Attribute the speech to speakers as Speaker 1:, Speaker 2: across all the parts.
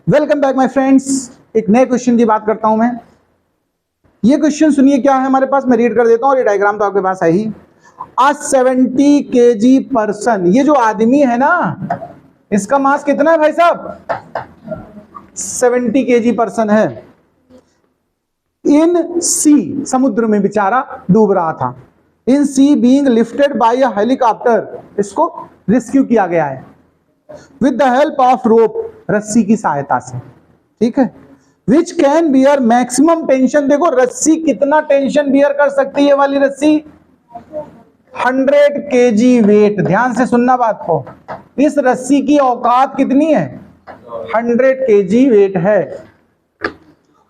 Speaker 1: Welcome back my friends. एक नए question की बात करता हूं मैं। ये क्वेश्चन सुनिए क्या है हमारे पास, मैं रीड कर देता हूं और ये डायग्राम तो आपके पास है ही। आ 70 kg पर्सन, ये जो आदमी है ना, इसका मास कितना है भाई साहब? 70 kg पर्सन है। इन सी, समुद्र में बेचारा डूब रहा था। In sea being lifted by a helicopter, इसको रेस्क्यू किया गया है with the help of rope, रस्सी की सहायता से। ठीक है। Which can bear maximum tension, देखो रस्सी कितना टेंशन बियर कर सकती है वाली रस्सी? 100 kg वेट। ध्यान से सुनना बात को, इस रस्सी की औकात कितनी है? 100 kg वेट है।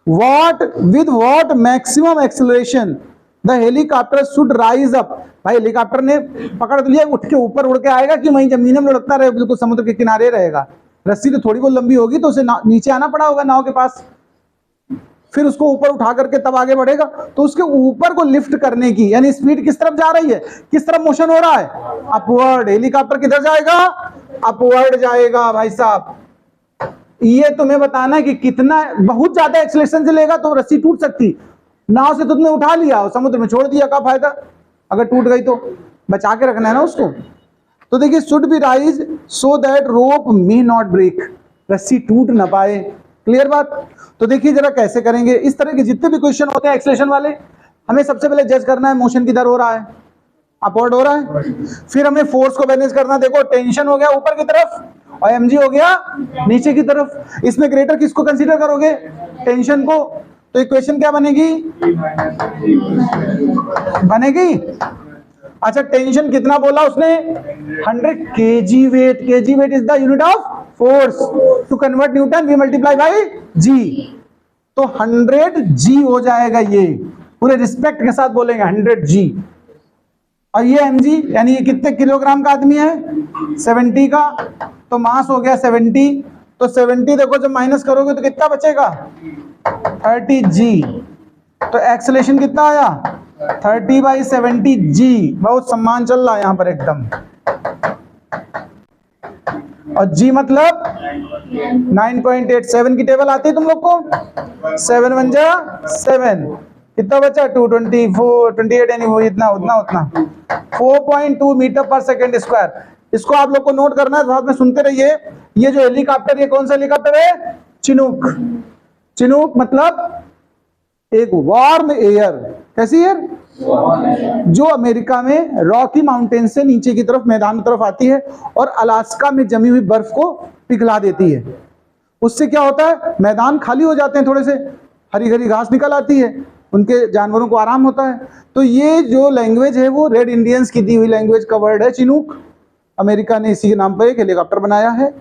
Speaker 1: What with what maximum acceleration the helicopter should rise up? भाई हेलीकॉप्टर ने पकड़ लिया, उठ के ऊपर उड़ के आएगा कि वहीं जमीन में लुढ़कता रहे, बिल्कुल समुद्र के किनारे रहेगा? रस्सी तो थोड़ी बहुत लंबी होगी, तो उसे नीचे आना पड़ा होगा नाव के पास, फिर उसको ऊपर उठा करके तब आगे बढ़ेगा। तो उसके ऊपर को लिफ्ट करने की, यानी स्पीड किस तरफ जा रही है, किस तरफ मोशन हो रहा है? अपवर्ड। हेलीकॉप्टर किधर जाएगा? अपवर्ड जाएगा भाई साहब। ये तुम्हें बताना है कि कितना, बहुत ज्यादा एक्सीलरेशन से लेगा तो रस्सी टूट सकती। नाव से तुमने उठा लिया और समुद्र में छोड़ दिया, क्या फायदा अगर टूट गई तो? बचा के रखना है ना उसको। तो देखिए, should be rise so that rope may not break, रस्सी टूट ना पाए। क्लियर बात? तो देखिए जरा कैसे करेंगे। इस तरह के जितने भी क्वेश्चन होते हैं एक्सीलरेशन वाले, हमें सबसे पहले जज करना है मोशन किधर हो रहा है, अपवर्ड हो रहा है। फिर हमें फोर्स को बैलेंस करना। देखो टेंशन हो गया ऊपर की तरफ और mg हो गया नीचे की तरफ। इसमें ग्रेटर किसको कंसीडर करोगे? टेंशन को। तो इक्वेशन क्या बनेगी? अच्छा, टेंशन कितना बोला उसने? 100 kg weight. kg weight is the unit of force. To convert newton we multiply by g। तो 100 g हो जाएगा। ये पूरे रिस्पेक्ट के साथ बोलेंगे 100 g। और ये mg, यानी ये कितने किलोग्राम का आदमी है? 70 का। तो मास हो गया 70। तो 70 देखो जब माइनस करोगे तो कितना बचेगा? 30 g। तो एक्सेलरेशन कितना आया? 30/70 g। बहुत सम्मान चल रहा है यहां पर एकदम। और g मतलब 9.87 की टेबल आती है तुम लोग को? 7 1 जा 7, कितना बचा? 224 28, यानी वो इतना उतना 4.2 मीटर पर सेकेंड स्क्वायर। इसको आप लोग को नोट करना है, साथ में सुनते रहिए। ये जो हेलीकॉप्टर, ये कौन सा हेलीकॉप्टर है? चिनूक। चिनूक मतलब एक वार्म एयर। कैसी एयर? जो अमेरिका में रॉकी माउंटेन से नीचे की तरफ मैदान की तरफ आती है और अलास्का में जमी हुई बर्फ को पिघला देती है। उससे क्या होता है? मैदान खाली हो जाते हैं, थोड़े से हरी हरी घास निकल आती है, उनके जानवरों को आराम होता है। तो ये जो लैंग्वेज है वो रेड इंडियंस की दी हुई लैंग्वेज का वर्ड है चिनूक। अमेरिका ने इसी के नाम पर एक हेलीकॉप्टर बनाया है।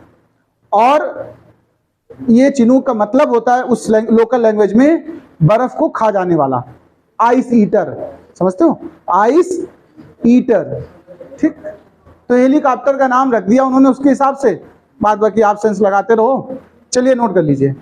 Speaker 1: और ये चिनूक का मतलब होता है उस लोकल लैंग्वेज में बर्फ को खा जाने वाला, आइस ईटर। समझते हो? Ice eater. ठीक। तो हेलीकॉप्टर का नाम रख दिया उन्होंने उसके हिसाब से, बाद बाकी आप सेंस लगाते रहो। चलिए नोट कर लीजिए।